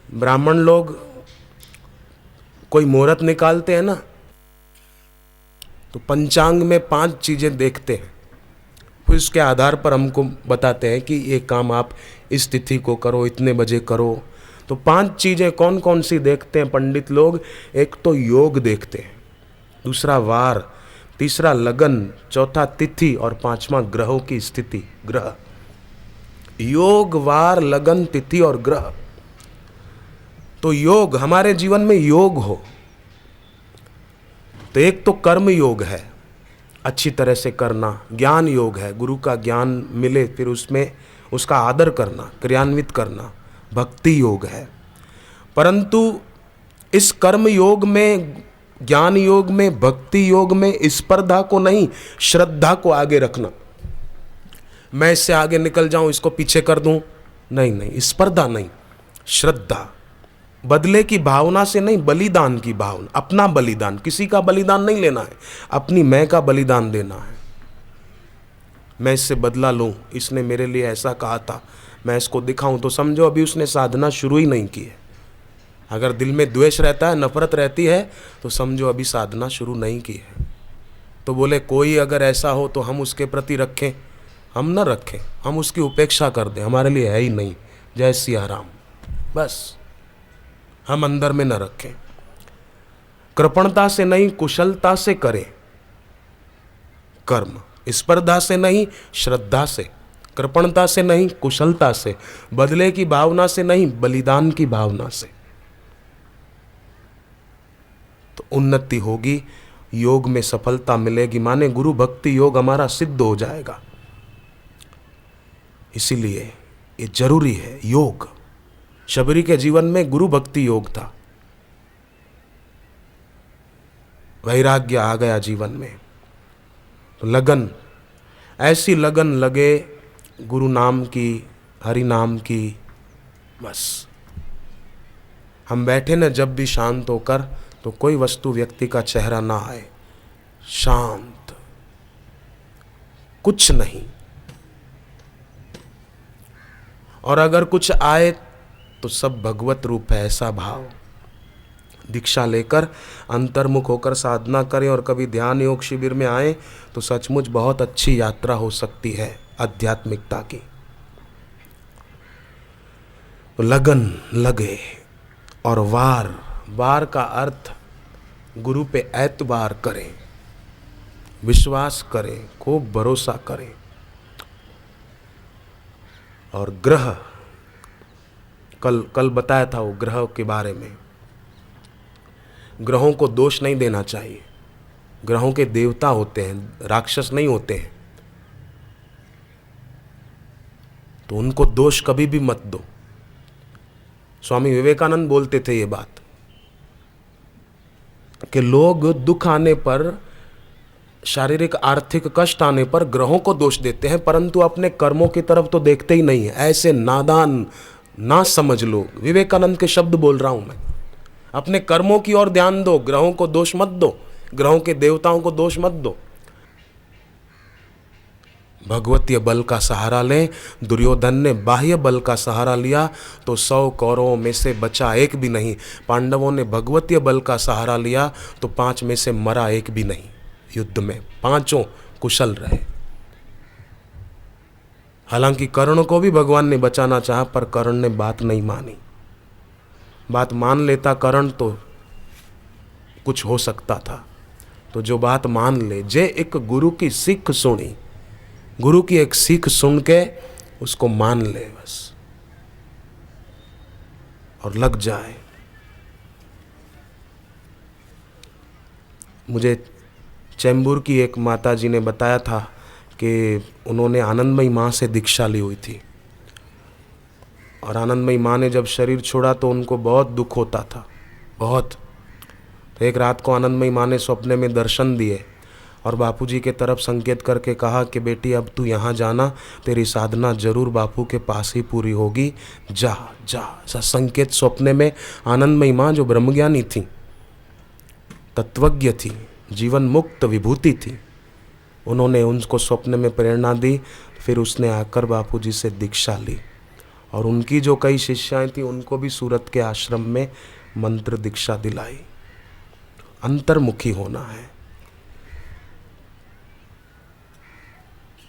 ब्राह्मण लोग कोई मुहूर्त निकालते हैं ना, तो पंचांग में 5 चीजें देखते हैं, फिर उसके आधार पर हमको बताते हैं कि ये काम आप इस तिथि को करो, इतने बजे करो। तो 5 चीजें कौन कौन सी देखते हैं पंडित लोग? एक तो योग देखते हैं, दूसरा वार, तीसरा लगन, चौथा तिथि और 5वां ग्रहों की स्थिति। ग्रह, योग, वार, लगन, तिथि और ग्रह। तो योग, हमारे जीवन में योग हो तो एक तो कर्म योग है, अच्छी तरह से करना। ज्ञान योग है, गुरु का ज्ञान मिले फिर उसमें उसका आदर करना, क्रियान्वित करना। भक्ति योग है। परंतु इस कर्म योग में, ज्ञान योग में, भक्ति योग में स्पर्धा को नहीं, श्रद्धा को आगे रखना। मैं इससे आगे निकल जाऊं, इसको पीछे कर दूं, नहीं नहीं, स्पर्धा नहीं, श्रद्धा। बदले की भावना से नहीं, बलिदान की भावना, अपना बलिदान, किसी का बलिदान नहीं लेना है, अपनी मैं का बलिदान देना है। मैं इससे बदला लूं, इसने मेरे लिए ऐसा कहा था, मैं इसको दिखाऊं, तो समझो अभी उसने साधना शुरू ही नहीं की है। अगर दिल में द्वेष रहता है, नफरत रहती है, तो समझो अभी साधना शुरू नहीं की है। तो बोले कोई अगर ऐसा हो तो हम उसके प्रति रखें, हम न रखें, हम उसकी उपेक्षा कर दें, हमारे लिए है ही नहीं। जय सिया राम, बस हम अंदर में न रखें। कृपणता से नहीं, कुशलता से करें कर्म, स्पर्धा से नहीं, श्रद्धा से। कृपणता से नहीं, कुशलता से। बदले की भावना से नहीं, बलिदान की भावना से। तो उन्नति होगी, योग में सफलता मिलेगी, माने गुरु भक्ति योग हमारा सिद्ध हो जाएगा। इसीलिए ये जरूरी है योग। शबरी के जीवन में गुरु भक्ति योग था, वैराग्य आ गया जीवन में। तो लगन, ऐसी लगन लगे गुरु नाम की, हरि नाम की, बस हम बैठे न जब भी शांत होकर, तो कोई वस्तु व्यक्ति का चेहरा ना आए, शांत, कुछ नहीं। और अगर कुछ आए तो सब भगवत रूप है, ऐसा भाव। दीक्षा लेकर अंतर्मुख होकर साधना करें और कभी ध्यान योग शिविर में आए तो सचमुच बहुत अच्छी यात्रा हो सकती है आध्यात्मिकता की। तो लगन लगे। और वार, वार का अर्थ गुरु पे एतबार करें, विश्वास करें, खूब भरोसा करें। और ग्रह, कल बताया था वो ग्रह के बारे में। ग्रहों को दोष नहीं देना चाहिए, ग्रहों के देवता होते हैं, राक्षस नहीं होते हैं। तो उनको दोष कभी भी मत दो। स्वामी विवेकानंद बोलते थे ये बात कि लोग दुख आने पर, शारीरिक आर्थिक कष्ट आने पर ग्रहों को दोष देते हैं, परंतु अपने कर्मों की तरफ तो देखते ही नहीं है। ऐसे नादान, ना समझ लोग। विवेकानंद के शब्द बोल रहा हूं मैं। अपने कर्मों की ओर ध्यान दो, ग्रहों को दोष मत दो, ग्रहों के देवताओं को दोष मत दो। भगवतीय बल का सहारा लें। दुर्योधन ने बाह्य बल का सहारा लिया तो 100 कौरवों में से बचा एक भी नहीं। पांडवों ने भगवतीय बल का सहारा लिया तो 5 में से मरा एक भी नहीं। युद्ध में 5 कुशल रहे। हालांकि कर्ण को भी भगवान ने बचाना चाहा, पर कर्ण ने बात नहीं मानी। बात मान लेता कर्ण तो कुछ हो सकता था। तो जो बात मान ले, जे एक गुरु की सीख सुनी, गुरु की एक सीख सुन के उसको मान ले बस, और लग जाए। मुझे चैम्बूर की एक माता जी ने बताया था कि उन्होंने आनंदमयी माँ से दीक्षा ली हुई थी, और आनंदमयी माँ ने जब शरीर छोड़ा तो उनको बहुत दुख होता था, बहुत। तो एक रात को आनंदमयी माँ ने सपने में दर्शन दिए और बापूजी के तरफ संकेत करके कहा कि बेटी अब तू यहाँ जाना, तेरी साधना जरूर बापू के पास ही पूरी होगी, जा जा। ऐसा संकेत स्वप्ने में। आनंदमयी माँ जो ब्रह्मज्ञानी थी, तत्वज्ञ थी, जीवन मुक्त विभूति थी, उन्होंने उनको स्वप्न में प्रेरणा दी। फिर उसने आकर बापूजी से दीक्षा ली और उनकी जो कई शिष्याएं थी उनको भी सूरत के आश्रम में मंत्र दीक्षा दिलाई। अंतर्मुखी होना है।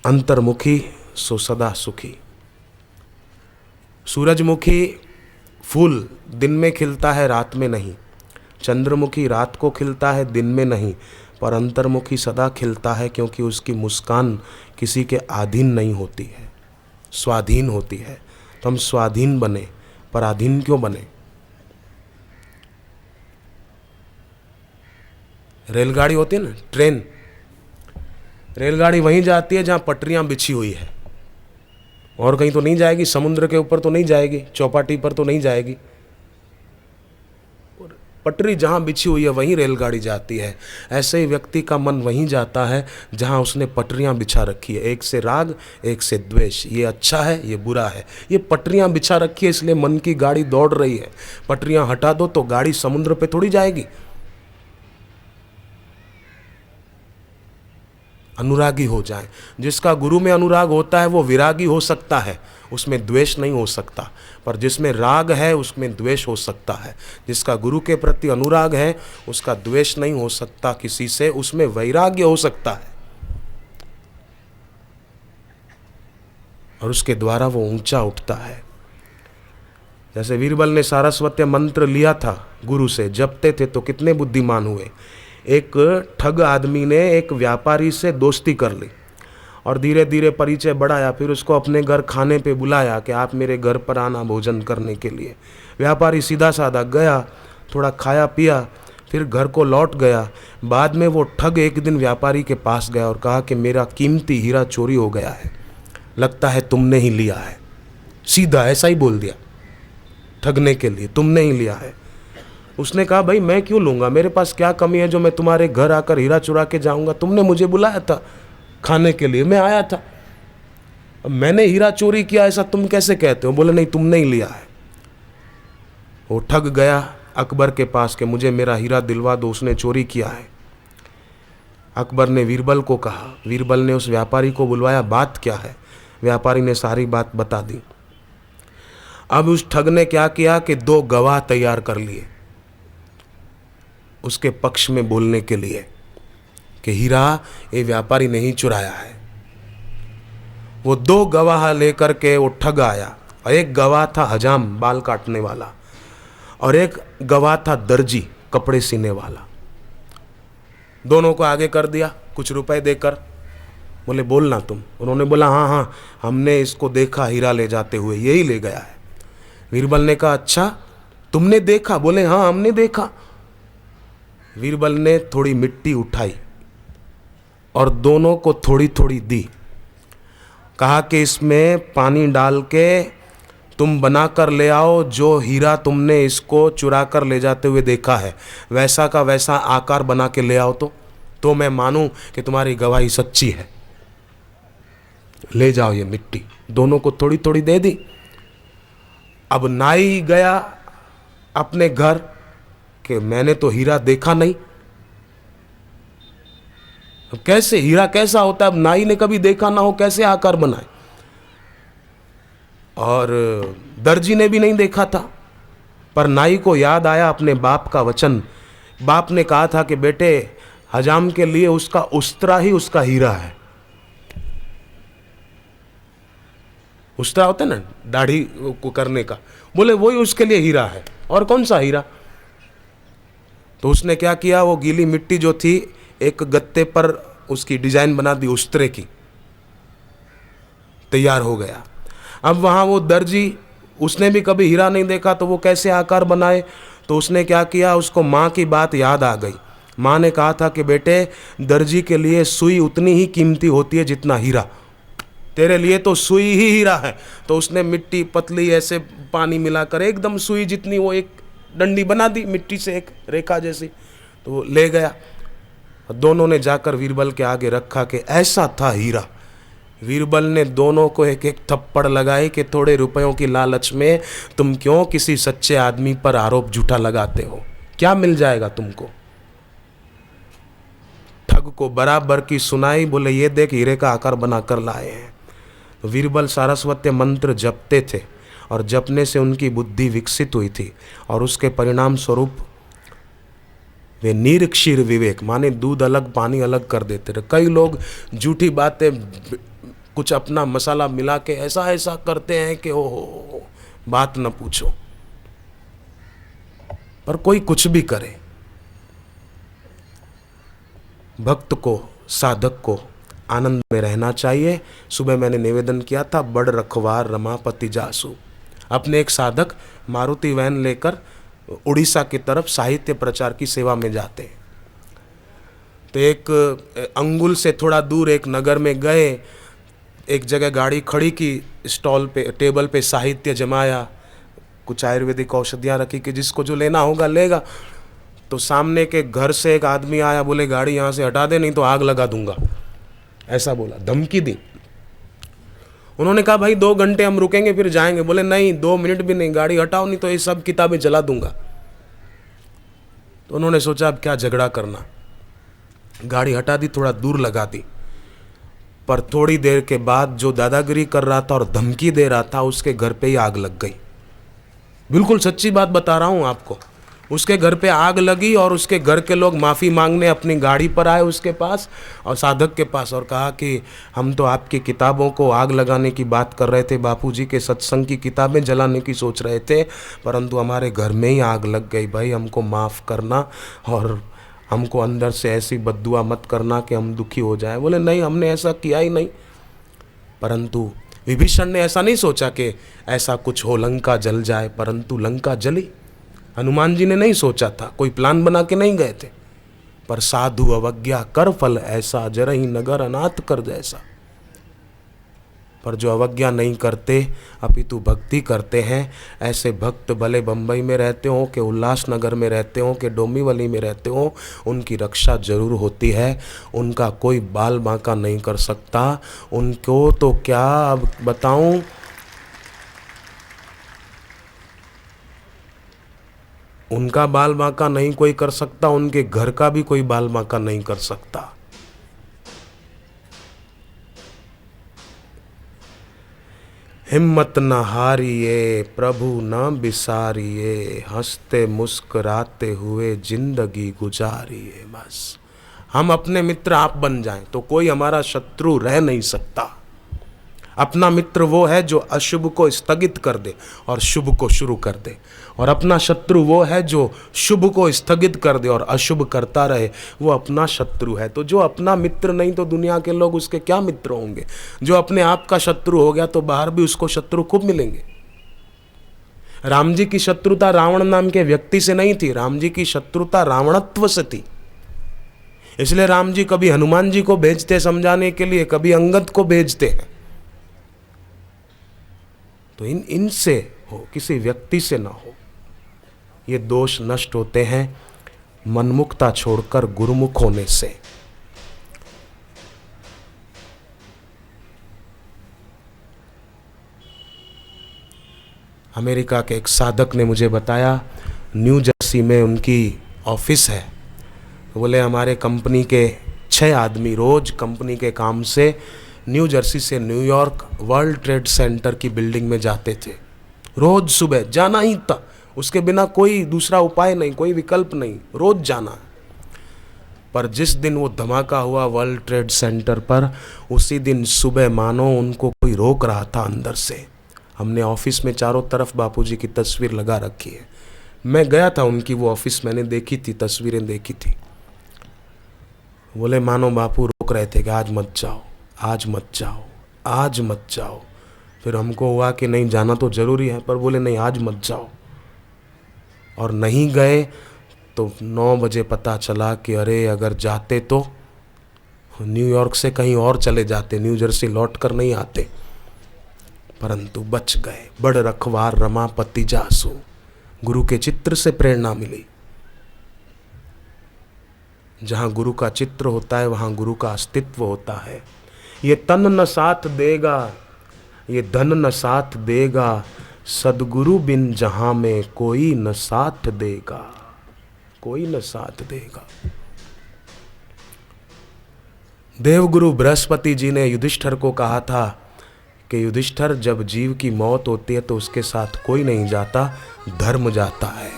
अंतर्मुखी सो सदा सुखी। सूरजमुखी फूल दिन में खिलता है, रात में नहीं। चंद्रमुखी रात को खिलता है, दिन में नहीं। पर अंतर्मुखी सदा खिलता है, क्योंकि उसकी मुस्कान किसी के अधीन नहीं होती है, स्वाधीन होती है। तो हम स्वाधीन बने, पराधीन क्यों बने? रेलगाड़ी होती है ना, ट्रेन, रेलगाड़ी वहीं जाती है जहाँ पटरियाँ बिछी हुई है, और कहीं तो नहीं जाएगी। समुद्र के ऊपर तो नहीं जाएगी, चौपाटी पर तो नहीं जाएगी। पटरी जहाँ बिछी हुई है वहीं रेलगाड़ी जाती है। ऐसे ही व्यक्ति का मन वहीं जाता है जहाँ उसने पटरियाँ बिछा रखी है, एक से राग, एक से द्वेष। ये अच्छा है, ये बुरा है। ये पटरियाँ बिछा रखी है, इसलिए मन की गाड़ी दौड़ रही है। पटरियाँ हटा दो तो गाड़ी समुद्र पे थोड़ी जाएगी। अनुरागी हो जाए। जिसका गुरु में अनुराग होता है वो विरागी हो सकता है, उसमें द्वेष नहीं हो सकता। पर जिसमें राग है उसमें द्वेष हो सकता है। जिसका गुरु के प्रति अनुराग है उसका द्वेष नहीं हो सकता किसी से, उसमें वैराग्य हो सकता है, और उसके द्वारा वो ऊंचा उठता है। जैसे बीरबल ने सारस्वत मंत्र लिया था गुरु से, जपते थे तो कितने बुद्धिमान हुए। एक ठग आदमी ने एक व्यापारी से दोस्ती कर ली और धीरे धीरे परिचय बढ़ाया, फिर उसको अपने घर खाने पे बुलाया कि आप मेरे घर पर आना भोजन करने के लिए। व्यापारी सीधा साधा गया, थोड़ा खाया पिया, फिर घर को लौट गया। बाद में वो ठग एक दिन व्यापारी के पास गया और कहा कि मेरा कीमती हीरा चोरी हो गया है, लगता है तुमने ही लिया है। सीधा ऐसा ही बोल दिया, ठगने के लिए, तुमने ही लिया है। उसने कहा भाई मैं क्यों लूँगा, मेरे पास क्या कमी है जो मैं तुम्हारे घर आकर हीरा चुरा के जाऊँगा? तुमने मुझे बुलाया था खाने के लिए, मैं आया था। अब मैंने हीरा चोरी किया ऐसा तुम कैसे कहते हो? बोले नहीं तुमने ही लिया है। वो ठग गया अकबर के पास कि मुझे मेरा हीरा दिलवा दो, उसने चोरी किया है। अकबर ने बीरबल को कहा, बीरबल ने उस व्यापारी को बुलवाया, बात क्या है? व्यापारी ने सारी बात बता दी। अब उस ठग ने क्या किया कि 2 गवाह तैयार कर लिए उसके पक्ष में बोलने के लिए कि हीरा ये व्यापारी ने ही चुराया है। वो 2 गवाह लेकर के वो ठग आया, और एक गवाह था हजाम बाल काटने वाला, और एक गवाह था दर्जी कपड़े सीने वाला। दोनों को आगे कर दिया कुछ रुपए देकर, बोले बोलना तुम। उन्होंने बोला हाँ हाँ हमने इसको देखा हीरा ले जाते हुए, यही ले गया है। बीरबल ने कहा अच्छा तुमने देखा? बोले हाँ हमने देखा। बीरबल ने थोड़ी मिट्टी उठाई और दोनों को थोड़ी थोड़ी दी, कहा कि इसमें पानी डाल के तुम बना कर ले आओ, जो हीरा तुमने इसको चुरा कर ले जाते हुए देखा है वैसा का वैसा आकार बना के ले आओ तो मैं मानूं कि तुम्हारी गवाही सच्ची है। ले जाओ ये मिट्टी। दोनों को थोड़ी थोड़ी दे दी। अब नाई गया अपने घर कि मैंने तो हीरा देखा नहीं। अब कैसे हीरा कैसा होता है? अब नाई ने कभी देखा ना हो, कैसे आकार बनाए? और दर्जी ने भी नहीं देखा था। पर नाई को याद आया अपने बाप का वचन। बाप ने कहा था कि बेटे हजाम के लिए उसका उस्तरा ही उसका हीरा है। उस्तरा होता है ना दाढ़ी को करने का, बोले वही उसके लिए हीरा है। और कौन सा हीरा? तो उसने क्या किया, वो गीली मिट्टी जो थी एक गत्ते पर उसकी डिजाइन बना दी उस्तरे की, तैयार हो गया। अब वहाँ वो दर्जी, उसने भी कभी हीरा नहीं देखा तो वो कैसे आकार बनाए? तो उसने क्या किया, उसको माँ की बात याद आ गई। माँ ने कहा था कि बेटे दर्जी के लिए सुई उतनी ही कीमती होती है जितना हीरा, तेरे लिए तो सुई ही हीरा है। तो उसने मिट्टी पतली ऐसे पानी मिलाकर एकदम सुई जितनी वो एक डंडी बना दी मिट्टी से, एक रेखा जैसी। तो वो ले गया, दोनों ने जाकर बीरबल के आगे रखा कि ऐसा था हीरा। बीरबल ने दोनों को एक एक थप्पड़ लगाए कि थोड़े रुपयों की लालच में तुम क्यों किसी सच्चे आदमी पर आरोप झूठा लगाते हो? क्या मिल जाएगा तुमको? ठग को बराबर की सुनाई, बोले ये देख हीरे का आकार बनाकर लाए हैं। तो बीरबल सारस्वत मंत्र जपते थे और जपने से उनकी बुद्धि विकसित हुई थी, और उसके परिणाम स्वरूप वे निरक्षीर विवेक माने दूध अलग पानी अलग कर देते रहे। कई लोग झूठी बातें कुछ अपना मसाला मिला के ऐसा ऐसा करते हैं कि ओ बात न पूछो। पर कोई कुछ भी करे, भक्त को साधक को आनंद में रहना चाहिए। सुबह मैंने निवेदन किया था, बड़ रखवार रमापति जासु। अपने एक साधक मारुति वैन लेकर उड़ीसा की तरफ साहित्य प्रचार की सेवा में जाते हैं। तो एक अंगुल से थोड़ा दूर एक नगर में गए, एक जगह गाड़ी खड़ी की, स्टॉल पे टेबल पे साहित्य जमाया, कुछ आयुर्वेदिक औषधियाँ रखी कि जिसको जो लेना होगा लेगा। तो सामने के घर से एक आदमी आया, बोले गाड़ी यहाँ से हटा दे नहीं तो आग लगा दूंगा, ऐसा बोला, धमकी दी। उन्होंने कहा भाई 2 घंटे हम रुकेंगे फिर जाएंगे। बोले नहीं 2 मिनट भी नहीं, गाड़ी हटाओ नहीं तो ये सब किताबें जला दूंगा। तो उन्होंने सोचा अब क्या झगड़ा करना, गाड़ी हटा दी, थोड़ा दूर लगा दी। पर थोड़ी देर के बाद जो दादागिरी कर रहा था और धमकी दे रहा था, उसके घर पे ही आग लग गई। बिल्कुल सच्ची बात बता रहा हूं आपको। उसके घर पे आग लगी और उसके घर के लोग माफ़ी मांगने अपनी गाड़ी पर आए उसके पास और साधक के पास, और कहा कि हम तो आपकी किताबों को आग लगाने की बात कर रहे थे, बापूजी के सत्संग की किताबें जलाने की सोच रहे थे, परंतु हमारे घर में ही आग लग गई। भाई हमको माफ़ करना और हमको अंदर से ऐसी बद्दुआ मत करना कि हम दुखी हो जाए। बोले नहीं हमने ऐसा किया ही नहीं। परंतु विभीषण ने ऐसा नहीं सोचा कि ऐसा कुछ हो, लंका जल जाए, परंतु लंका जली। हनुमान जी ने नहीं सोचा था, कोई प्लान बना के नहीं गए थे। पर साधु अवज्ञा कर फल ऐसा, जरहि नगर अनाथ कर जैसा। पर जो अवज्ञा नहीं करते अपितु भक्ति करते हैं, ऐसे भक्त भले बम्बई में रहते हो कि उल्लासनगर में रहते हो कि डोंबिवली में रहते हो, उनकी रक्षा जरूर होती है। उनका कोई बाल बांका नहीं कर सकता। उनको तो क्या अब बताऊं, उनका बाल बांका नहीं कोई कर सकता, उनके घर का भी कोई बाल बांका नहीं कर सकता। हिम्मत न हारिए प्रभु न बिसारिए, हंसते मुस्कुराते हुए जिंदगी गुजारिए। बस हम अपने मित्र आप बन जाएं तो कोई हमारा शत्रु रह नहीं सकता। अपना मित्र वो है जो अशुभ को स्थगित कर दे और शुभ को शुरू कर दे, और अपना शत्रु वो है जो शुभ को स्थगित कर दे और अशुभ करता रहे, वो अपना शत्रु है। तो जो अपना मित्र नहीं तो दुनिया के लोग उसके क्या मित्र होंगे। जो अपने आप का शत्रु हो गया तो बाहर भी उसको शत्रु खूब मिलेंगे। राम जी की शत्रुता रावण नाम के व्यक्ति से नहीं थी, राम जी की शत्रुता रावणत्व से थी। इसलिए राम जी कभी हनुमान जी को भेजते समझाने के लिए, कभी अंगद को भेजते हैं। तो इनसे हो, किसी व्यक्ति से ना हो। ये दोष नष्ट होते हैं मनमुखता छोड़कर गुरुमुख होने से। अमेरिका के एक साधक ने मुझे बताया, न्यू जर्सी में उनकी ऑफिस है। बोले हमारे कंपनी के 6 आदमी रोज कंपनी के काम से न्यू जर्सी से न्यूयॉर्क वर्ल्ड ट्रेड सेंटर की बिल्डिंग में जाते थे। रोज सुबह जाना ही था, उसके बिना कोई दूसरा उपाय नहीं, कोई विकल्प नहीं, रोज जाना। पर जिस दिन वो धमाका हुआ वर्ल्ड ट्रेड सेंटर पर, उसी दिन सुबह मानो उनको कोई रोक रहा था अंदर से। हमने ऑफिस में चारों तरफ बापूजी की तस्वीर लगा रखी है। मैं गया था उनकी वो ऑफिस, मैंने देखी थी, तस्वीरें देखी थी। बोले मानो बापू रोक रहे थे कि आज मत जाओ, आज मत जाओ, आज मत जाओ। फिर हमको हुआ कि नहीं जाना तो जरूरी है, पर बोले नहीं आज मत जाओ। और नहीं गए तो 9 बजे पता चला कि अरे अगर जाते तो न्यूयॉर्क से कहीं और चले जाते, न्यू जर्सी लौट कर नहीं आते। परंतु बच गए। बड़ रखवार रमापति जासु। गुरु के चित्र से प्रेरणा मिली। जहाँ गुरु का चित्र होता है वहाँ गुरु का अस्तित्व होता है। ये तन न साथ देगा, ये धन न साथ देगा, सदगुरु बिन जहाँ में कोई न साथ देगा, कोई न साथ देगा। देवगुरु बृहस्पति जी ने युधिष्ठिर को कहा था कि युधिष्ठिर, जब जीव की मौत होती है तो उसके साथ कोई नहीं जाता, धर्म जाता है।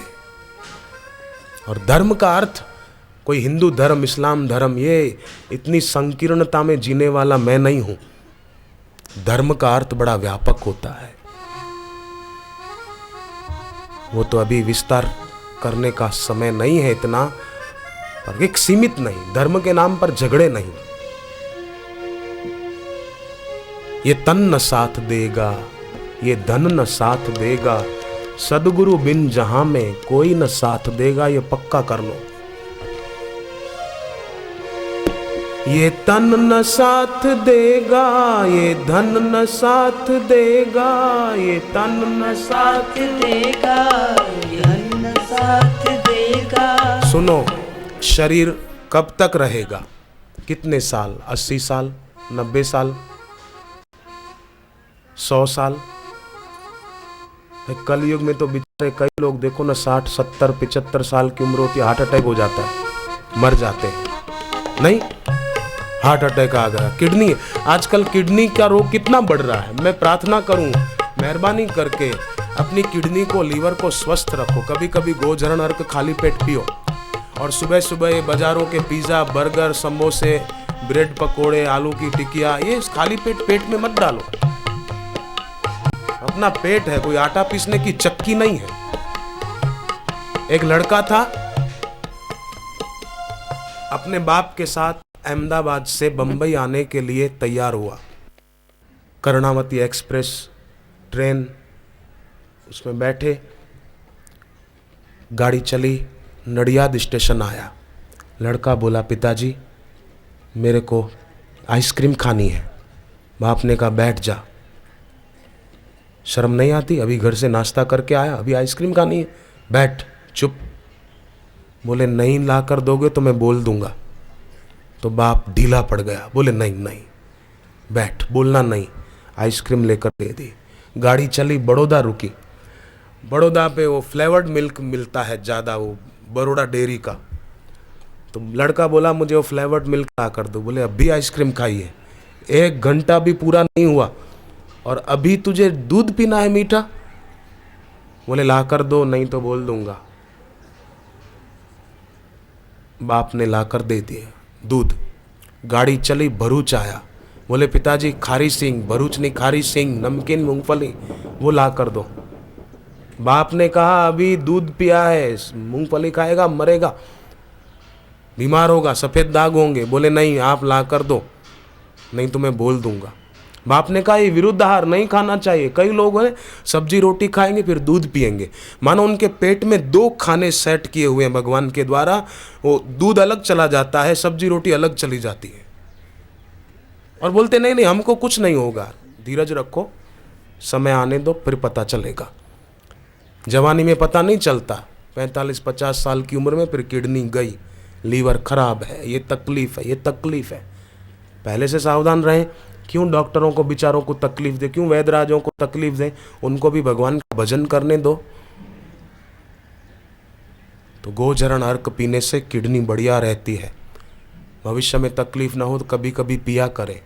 और धर्म का अर्थ कोई हिंदू धर्म, इस्लाम धर्म, ये इतनी संकीर्णता में जीने वाला मैं नहीं हूं। धर्म का अर्थ बड़ा व्यापक होता है, वो तो अभी विस्तार करने का समय नहीं है इतना, पर एक सीमित नहीं, धर्म के नाम पर झगड़े नहीं। ये तन न साथ देगा, ये धन न साथ देगा, सदगुरु बिन जहां में कोई न साथ देगा, ये पक्का कर लो। ये तन न साथ देगा, ये धन न साथ देगा, ये तन न साथ देगा, ये धन न साथ देगा। सुनो, शरीर कब तक रहेगा? कितने साल? 80 साल, 90 साल, 100 साल? कलयुग में तो बेचारे कई लोग देखो ना, 60, 70, 75 साल की उम्र होती है, हार्ट अटैक हो जाता है, मर जाते हैं। नहीं, हार्ट अटैक आ गया, किडनी, आजकल किडनी का रोग कितना बढ़ रहा है। मैं प्रार्थना करूं, मेहरबानी करके अपनी किडनी को, लीवर को स्वस्थ रखो। कभी कभी गोचरण अर्क खाली पेट पियो, और सुबह सुबह बाजारों के पिज्ज़ा, बर्गर, समोसे, ब्रेड पकोड़े, आलू की टिकिया, ये खाली पेट में मत डालो। अपना पेट है, कोई आटा पीसने की चक्की नहीं है। एक लड़का था, अपने बाप के साथ अहमदाबाद से बंबई आने के लिए तैयार हुआ। कर्णावती एक्सप्रेस ट्रेन, उसमें बैठे, गाड़ी चली, नडियाद स्टेशन आया। लड़का बोला, पिताजी मेरे को आइसक्रीम खानी है। बाप ने कहा, बैठ जा, शर्म नहीं आती? अभी घर से नाश्ता करके आया, अभी आइसक्रीम खानी है, बैठ, चुप। बोले, नहीं ला कर दोगे तो मैं बोल दूंगा। तो बाप ढीला पड़ गया, बोले नहीं नहीं, बैठ, बोलना नहीं। आइसक्रीम लेकर दे दी। गाड़ी चली, बड़ौदा रुकी। बड़ौदा पे वो फ्लेवर्ड मिल्क मिलता है ज़्यादा, वो बड़ौदा डेयरी का। तो लड़का बोला, मुझे वो फ्लेवर्ड मिल्क ला कर दो। बोले, अभी आइसक्रीम खाई है, 1 घंटा भी पूरा नहीं हुआ और अभी तुझे दूध पीना है मीठा? बोले, ला कर दो, नहीं तो बोल दूंगा। बाप ने ला कर दे दिए दूध। गाड़ी चली, भरूच आया। बोले, पिताजी खारी सिंह, भरूच नहीं, खारी सिंह, नमकीन मूंगफली, वो ला कर दो। बाप ने कहा, अभी दूध पिया है, मूंगफली खाएगा मरेगा, बीमार होगा, सफ़ेद दाग होंगे। बोले, नहीं, आप ला कर दो, नहीं तो मैं बोल दूंगा। बाप ने कहा, ये विरुद्ध आहार नहीं खाना चाहिए। कई लोग हैं, सब्जी रोटी खाएंगे फिर दूध पिएंगे, मानो उनके पेट में 2 खाने सेट किए हुए हैं भगवान के द्वारा। वो दूध अलग चला जाता है, सब्जी रोटी अलग चली जाती है, और बोलते नहीं नहीं हमको कुछ नहीं होगा। धीरज रखो, समय आने दो, फिर पता चलेगा। जवानी में पता नहीं चलता, 45-50 साल की उम्र में फिर किडनी गई, लीवर खराब है, ये तकलीफ है, ये तकलीफ है। पहले से सावधान रहें। क्यों डॉक्टरों को बेचारों को तकलीफ दे, क्यों वैद्यराजों को तकलीफ दे? उनको भी भगवान का भजन करने दो। तो गोचरण अर्क पीने से किडनी बढ़िया रहती है। भविष्य में तकलीफ ना हो तो कभी कभी पिया करें।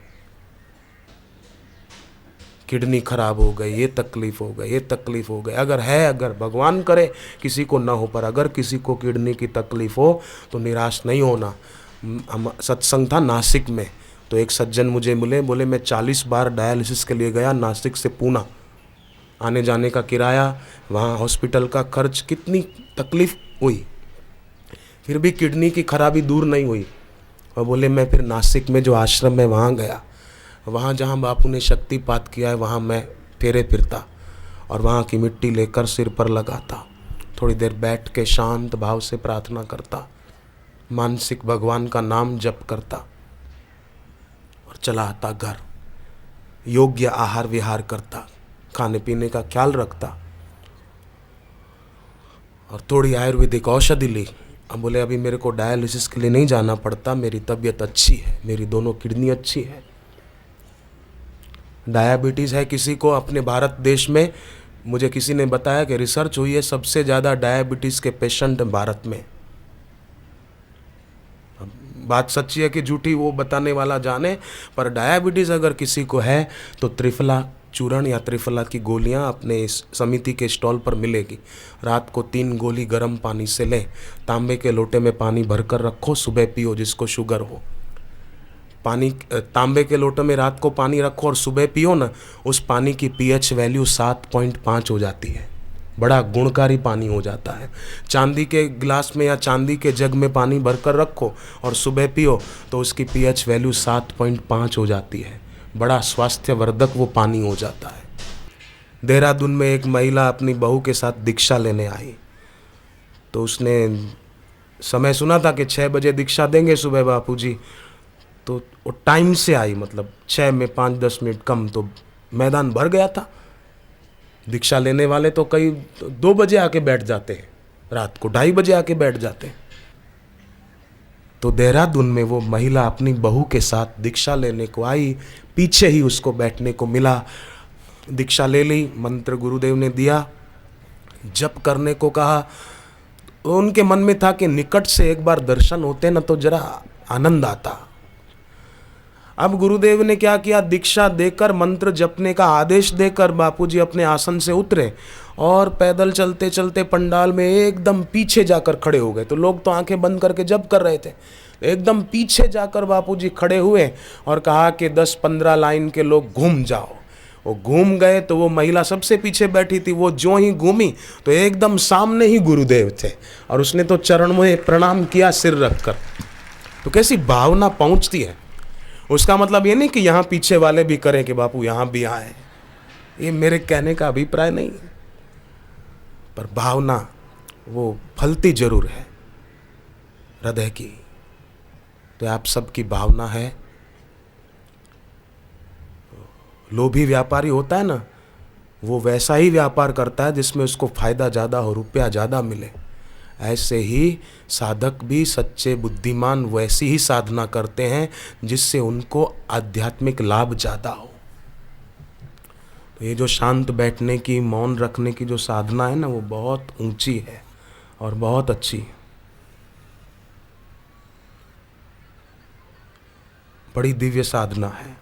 किडनी खराब हो गई, ये तकलीफ हो गई, ये तकलीफ हो गई, अगर भगवान करे किसी को ना हो, पर अगर किसी को किडनी की तकलीफ हो तो निराश नहीं होना। सत्संग था नासिक में, तो एक सज्जन मुझे मिले, बोले, मैं 40 बार डायलिसिस के लिए गया, नासिक से पूना, आने जाने का किराया, वहाँ हॉस्पिटल का खर्च, कितनी तकलीफ हुई, फिर भी किडनी की खराबी दूर नहीं हुई। और बोले, मैं फिर नासिक में जो आश्रम है वहाँ गया, वहाँ जहाँ बापू ने शक्तिपात किया है वहाँ मैं फेरे फिरता और वहाँ की मिट्टी लेकर सिर पर लगाता, थोड़ी देर बैठ के शांत भाव से प्रार्थना करता, मानसिक भगवान का नाम जप करता और चला आता घर। योग्य आहार विहार करता, खाने पीने का ख्याल रखता और थोड़ी आयुर्वेदिक औषधि ली। अब बोले, अभी मेरे को डायलिसिस के लिए नहीं जाना पड़ता, मेरी तबीयत अच्छी है, मेरी दोनों किडनी अच्छी है। डायबिटीज़ है किसी को अपने भारत देश में, मुझे किसी ने बताया कि रिसर्च हुई है, सबसे ज़्यादा डायबिटीज़ के पेशेंट भारत में। बात सच्ची है कि झूठी वो बताने वाला जाने, पर डायबिटीज़ अगर किसी को है तो त्रिफला चूर्ण या त्रिफला की गोलियां अपने इस समिति के स्टॉल पर मिलेगी। रात को 3 गोली गर्म पानी से लें, तांबे के लोटे में पानी भरकर रखो, सुबह पियो जिसको शुगर हो। पानी तांबे के लोटे में रात को पानी रखो और सुबह पियो ना, उस पानी की पीएच वैल्यू 7.5 हो जाती है, बड़ा गुणकारी पानी हो जाता है। चांदी के गिलास में या चांदी के जग में पानी भरकर रखो और सुबह पियो तो उसकी पीएच वैल्यू 7.5 हो जाती है, बड़ा स्वास्थ्यवर्धक वो पानी हो जाता है। देहरादून में एक महिला अपनी बहू के साथ दीक्षा लेने आई, तो उसने समय सुना था कि 6 बजे दीक्षा देंगे सुबह बापूजी, तो वो टाइम से आई, मतलब 6 में 5-10 मिनट कम, तो मैदान भर गया था। दीक्षा लेने वाले तो कई 2 बजे आके बैठ जाते हैं, रात को 2:30 बजे आके बैठ जाते हैं। तो देहरादून में वो महिला अपनी बहू के साथ दीक्षा लेने को आई, पीछे ही उसको बैठने को मिला। दीक्षा ले ली, मंत्र गुरुदेव ने दिया, जप करने को कहा। तो उनके मन में था कि निकट से एक बार दर्शन होते ना तो जरा आनंद आता। अब गुरुदेव ने क्या किया, दीक्षा देकर मंत्र जपने का आदेश देकर बापूजी अपने आसन से उतरे और पैदल चलते चलते पंडाल में एकदम पीछे जाकर खड़े हो गए। तो लोग तो आंखें बंद करके जप कर रहे थे, एकदम पीछे जाकर बापूजी खड़े हुए और कहा कि 10-15 लाइन के लोग घूम जाओ। वो घूम गए तो वो महिला सबसे पीछे बैठी थी, वो जो ही घूमी तो एकदम सामने ही गुरुदेव थे और उसने तो चरण में प्रणाम किया सिर रखकर। तो कैसी भावना पहुंचती है। उसका मतलब ये नहीं कि यहाँ पीछे वाले भी करें कि बापू यहाँ भी आए, ये मेरे कहने का अभिप्राय नहीं, पर भावना वो फलती जरूर है हृदय की। तो आप सबकी भावना है। लोभी व्यापारी होता है ना, वो वैसा ही व्यापार करता है जिसमें उसको फायदा ज़्यादा हो, रुपया ज़्यादा मिले। ऐसे ही साधक भी सच्चे बुद्धिमान वैसी ही साधना करते हैं जिससे उनको आध्यात्मिक लाभ ज़्यादा हो। तो ये जो शांत बैठने की, मौन रखने की जो साधना है ना, वो बहुत ऊंची है और बहुत अच्छी है, बड़ी दिव्य साधना है।